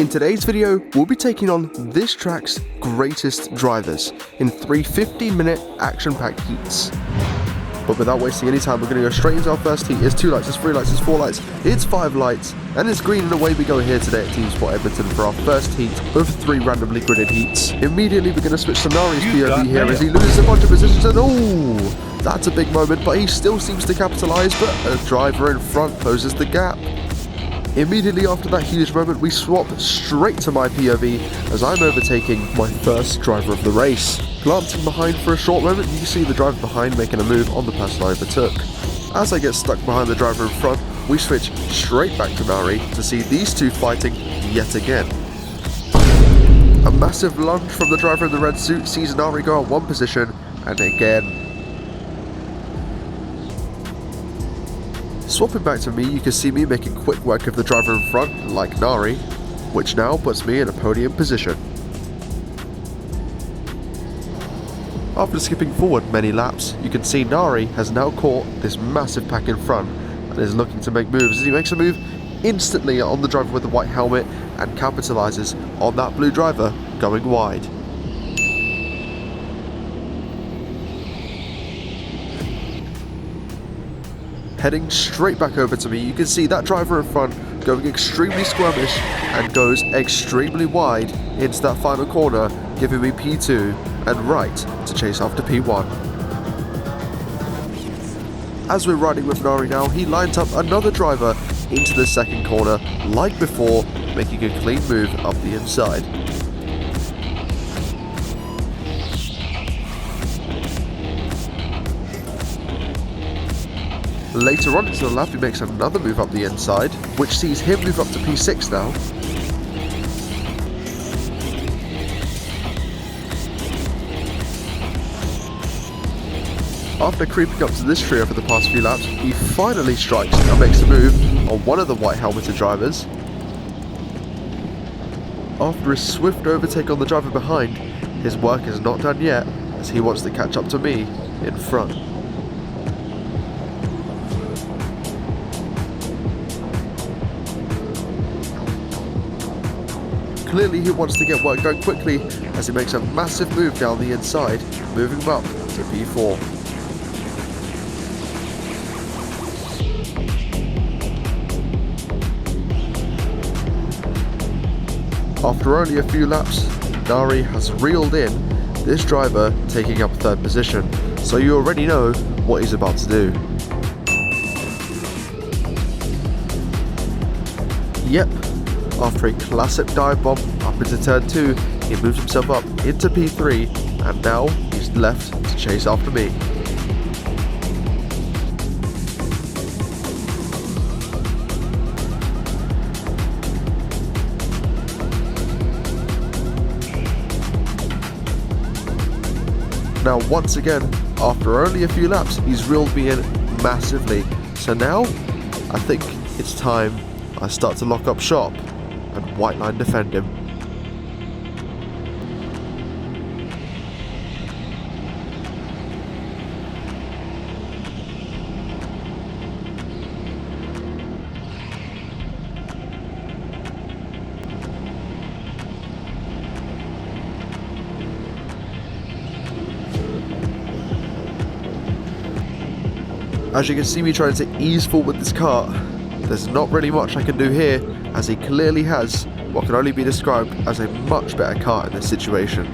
In today's video, we'll be taking on this track's greatest drivers in 3 15-minute action-packed heats. But without wasting any time, we're going to go straight into our first heat. It's 2 lights, it's 3 lights, it's 4 lights, it's 5 lights, and it's green, and away we go here today at Teamsport Edmonton for our first heat of 3 randomly gridded heats. Immediately we're going to switch to Nari's POV here as he loses a bunch of positions, and oh, that's a big moment, but he still seems to capitalise, but a driver in front closes the gap. Immediately after that huge moment, we swap straight to my POV as I'm overtaking my first driver of the race. Glancing behind for a short moment, you can see the driver behind making a move on the person I overtook. As I get stuck behind the driver in front, we switch straight back to Nari to see these two fighting yet again. A massive lunge from the driver in the red suit sees Nari go on one position, and again. Swapping back to me, you can see me making quick work of the driver in front, like Nari, which now puts me in a podium position. After skipping forward many laps, you can see Nari has now caught this massive pack in front and is looking to make moves as he makes a move instantly on the driver with the white helmet and capitalises on that blue driver going wide. Heading straight back over to me, you can see that driver in front going extremely squirmish and goes extremely wide into that final corner, giving me P2 and right to chase after P1. As we're riding with Nari now, he lines up another driver into the second corner like before, making a clean move up the inside. Later on into the lap, he makes another move up the inside, which sees him move up to P6 now. After creeping up to this trio for the past few laps, he finally strikes and makes a move on one of the white helmeted drivers. After a swift overtake on the driver behind, his work is not done yet as he wants to catch up to me in front. Clearly he wants to get work done quickly as he makes a massive move down the inside, moving him up to P4. After only a few laps, Nari has reeled in this driver taking up 3rd position, so you already know what he's about to do. Yep. After a classic dive bomb up into turn 2, he moves himself up into P3 and now he's left to chase after me. Now once again, after only a few laps, he's reeled me in massively. So now, I think it's time I start to lock up shop and white line defend him. As you can see me trying to ease forward this kart, there's not really much I can do here, as he clearly has what can only be described as a much better kart in this situation.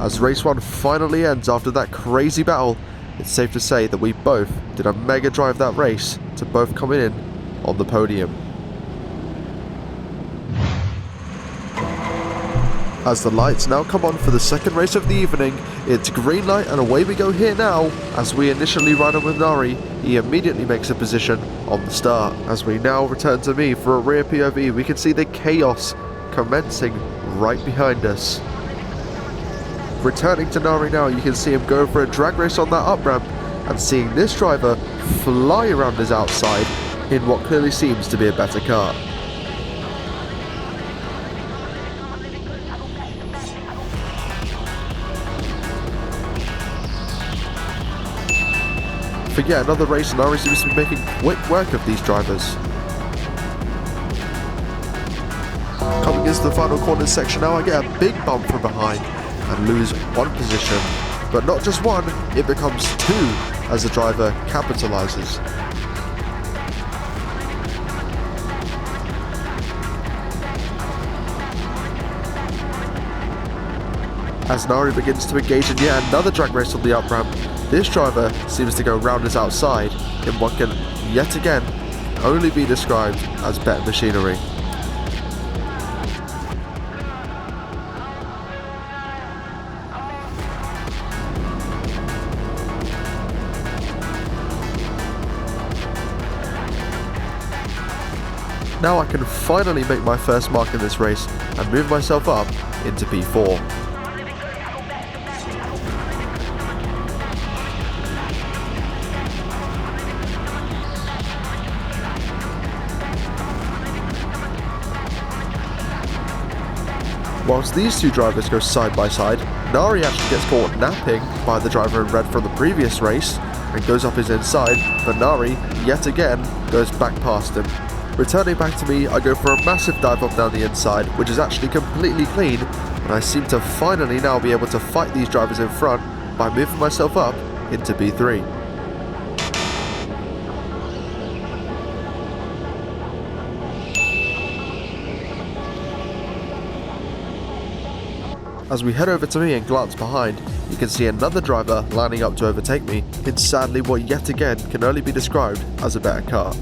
As race 1 finally ends after that crazy battle, it's safe to say that we both did a mega drive that race to both coming in on the podium. As the lights now come on for the second race of the evening, it's green light and away we go here now. As we initially ride on with Nari, he immediately makes a position on the start. As we now return to me for a rear POV, we can see the chaos commencing right behind us. Returning to Nari now, you can see him go for a drag race on that up ramp and seeing this driver fly around his outside in what clearly seems to be a better car. For yet another race, Nari seems to be making quick work of these drivers. Coming into the final corner section now, I get a big bump from behind and lose one position. But not just one, it becomes two as the driver capitalizes. As Nari begins to engage in yet another drag race on the up ramp, this driver seems to go round his outside in what can, yet again, only be described as bet machinery. Now I can finally make my first mark in this race and move myself up into P4. Whilst these two drivers go side by side, Nari actually gets caught napping by the driver in red from the previous race and goes up his inside, but Nari, yet again, goes back past him. Returning back to me, I go for a massive dive up down the inside, which is actually completely clean, and I seem to finally now be able to fight these drivers in front by moving myself up into P3. As we head over to me and glance behind, you can see another driver lining up to overtake me in sadly what yet again can only be described as a better car.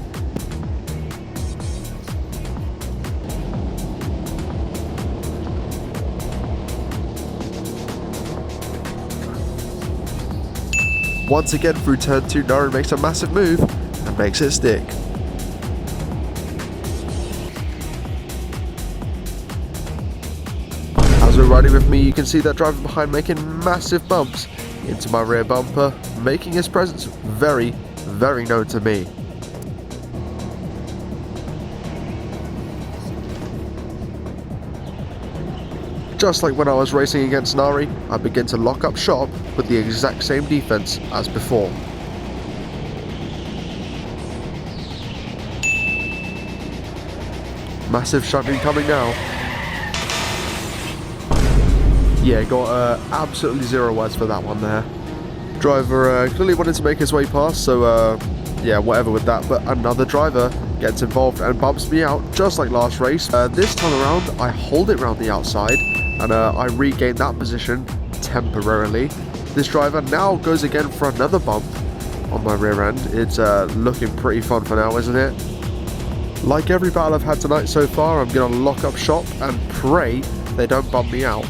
Once again through turn 2, Nari makes a massive move and makes it stick. As we're riding with me, you can see that driver behind making massive bumps into my rear bumper, making his presence very, very known to me. Just like when I was racing against Nari, I begin to lock up shop with the exact same defense as before. Massive shunting coming now. Yeah, got absolutely zero words for that one there. Driver clearly wanted to make his way past, so yeah, whatever with that. But another driver gets involved and bumps me out, just like last race. This time around, I hold it round the outside, and I regain that position temporarily. This driver now goes again for another bump on my rear end. It's looking pretty fun for now, isn't it? Like every battle I've had tonight so far, I'm going to lock up shop and pray they don't bump me out.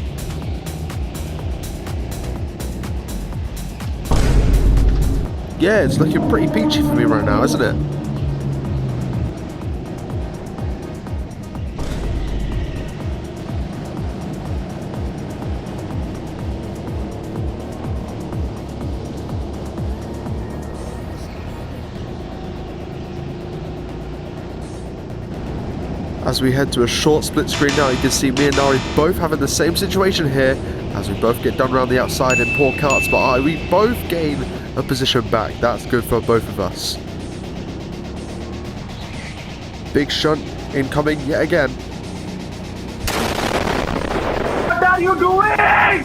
Yeah, it's looking pretty peachy for me right now, isn't it? As we head to a short split screen now, you can see me and Nari both having the same situation here, as we both get done around the outside in poor karts, but we both gain a position back. That's good for both of us. Big shunt incoming yet again. What are you doing?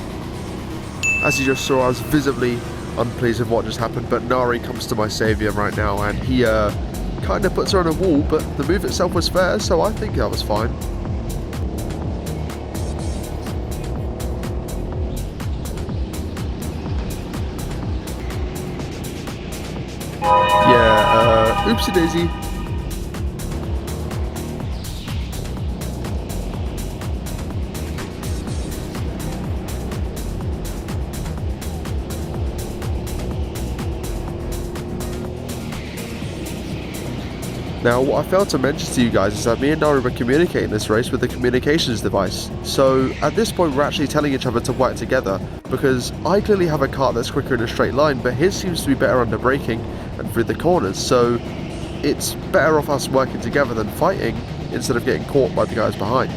As you just saw, I was visibly unpleased with what just happened, but Nari comes to my saviour right now, and he kind of puts her on a wall, but the move itself was fair, so I think that was fine. Oopsie daisy. Now, what I failed to mention to you guys is that me and Nari were communicating this race with the communications device. So at this point we're actually telling each other to work together, because I clearly have a kart that's quicker in a straight line, but his seems to be better under braking and through the corners. So it's better off us working together than fighting instead of getting caught by the guys behind.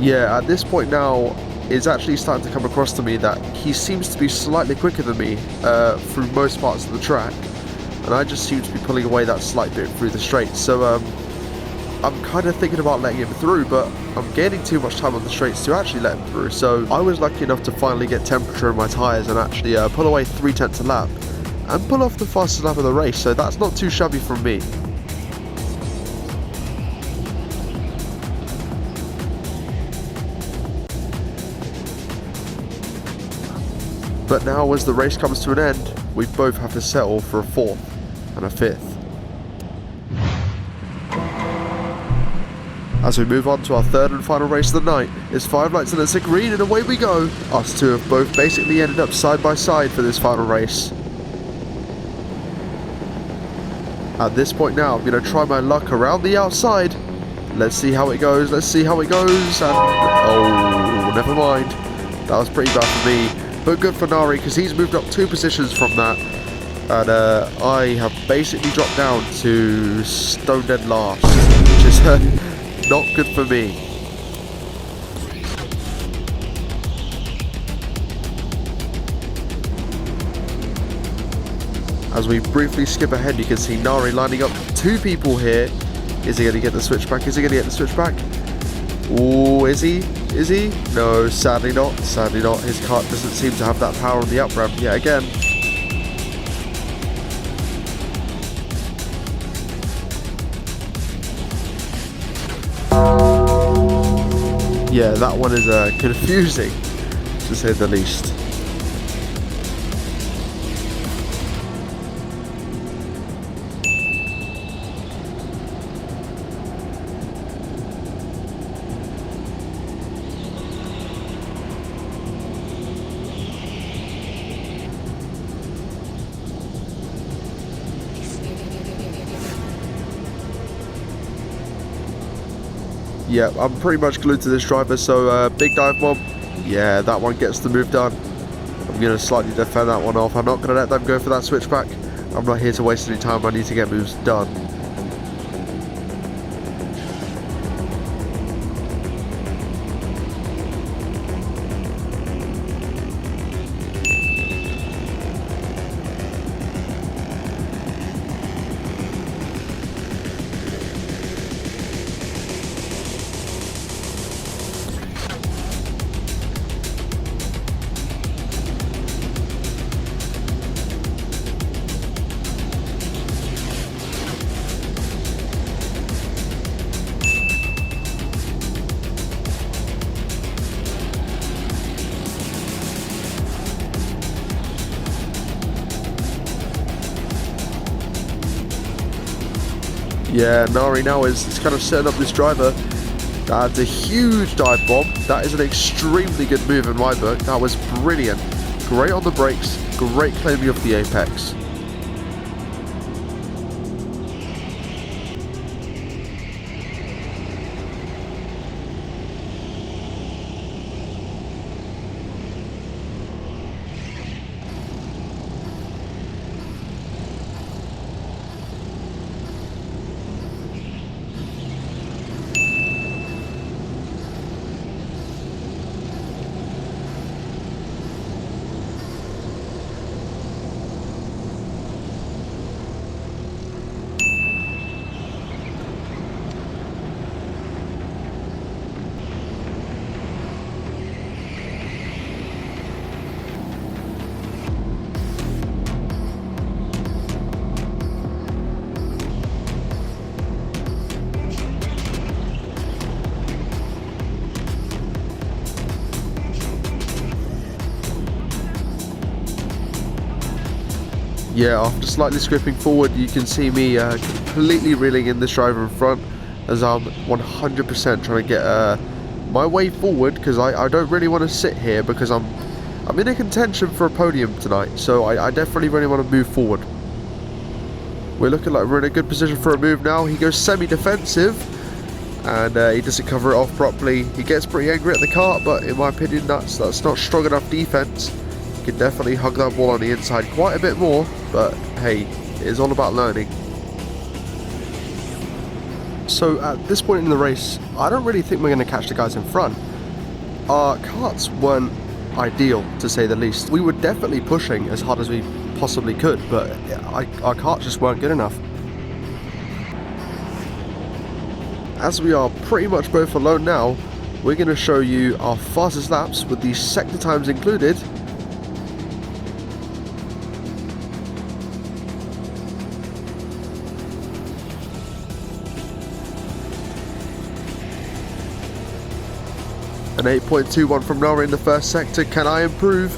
Yeah, at this point now, it's actually starting to come across to me that he seems to be slightly quicker than me through most parts of the track, and I just seem to be pulling away that slight bit through the straights. So I'm kind of thinking about letting him through, but I'm gaining too much time on the straights to actually let him through. So I was lucky enough to finally get temperature in my tyres and actually pull away 3/10 a lap and pull off the fastest lap of the race, so that's not too shabby from me. But now, as the race comes to an end, we both have to settle for a 4th and a 5th. As we move on to our 3rd and final race of the night, it's 5 lights and it's a green, and away we go! Us two have both basically ended up side by side for this final race. At this point now, I'm going to try my luck around the outside. Let's see how it goes, and oh, never mind. That was pretty bad for me. But good for Nari, because he's moved up 2 positions from that. And I have basically dropped down to stone dead last, which is not good for me. As we briefly skip ahead, you can see Nari lining up 2 people here. Is he going to get the switchback? Is he going to get the switchback? Oh, is he? Is he? No, sadly not. Sadly not. His kart doesn't seem to have that power on the up ramp yet again. Yeah, that one is confusing, to say the least. Yeah, I'm pretty much glued to this driver, so big dive bomb. Yeah, that one gets the move done. I'm going to slightly defend that one off. I'm not going to let them go for that switchback. I'm not here to waste any time. I need to get moves done. Yeah, Nari now is kind of setting up this driver. That's a huge dive bomb. That is an extremely good move in my book. That was brilliant. Great on the brakes, great claiming of the apex. Yeah, after slightly scripting forward, you can see me completely reeling in this driver in front as I'm 100% trying to get my way forward, because I don't really want to sit here because I'm in a contention for a podium tonight, so I definitely really want to move forward. We're looking like we're in a good position for a move now. He goes semi-defensive and he doesn't cover it off properly. He gets pretty angry at the kart, but in my opinion that's not strong enough defense. He can definitely hug that ball on the inside quite a bit more, but hey, it's all about learning. So at this point in the race, I don't really think we're going to catch the guys in front. Our karts weren't ideal, to say the least. We were definitely pushing as hard as we possibly could, but our karts just weren't good enough. As we are pretty much both alone now, we're going to show you our fastest laps with the sector times included. An 8.21 from Nora in the first sector. Can I improve?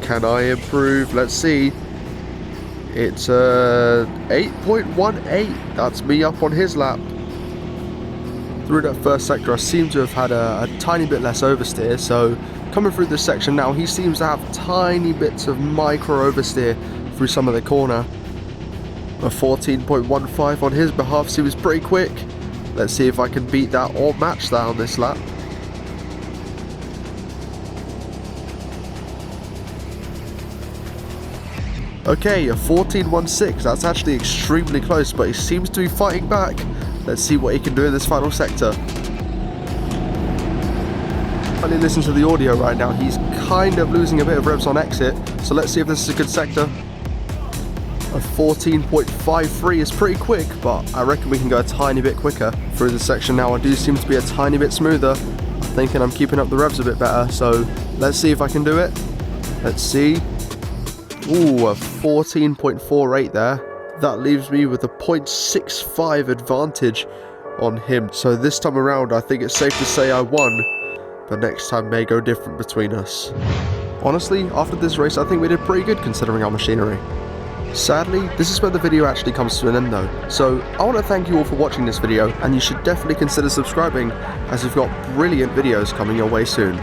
Can I improve? Let's see. It's 8.18. That's me up on his lap. Through that first sector, I seem to have had a tiny bit less oversteer. So coming through this section now, he seems to have tiny bits of micro oversteer through some of the corner. A 14.15 on his behalf seems pretty quick. Let's see if I can beat that or match that on this lap. Okay, a 14.16, that's actually extremely close, but he seems to be fighting back. Let's see what he can do in this final sector. When you listen to the audio right now, he's kind of losing a bit of revs on exit, so let's see if this is a good sector. A 14.53 is pretty quick, but I reckon we can go a tiny bit quicker through this section now. I do seem to be a tiny bit smoother. I'm thinking I'm keeping up the revs a bit better, so let's see if I can do it. Let's see. Ooh, a 14.48 there. That leaves me with a 0.65 advantage on him. So this time around, I think it's safe to say I won, but next time may go different between us. Honestly, after this race, I think we did pretty good considering our machinery. Sadly, this is where the video actually comes to an end though. So I want to thank you all for watching this video, and you should definitely consider subscribing as we've got brilliant videos coming your way soon.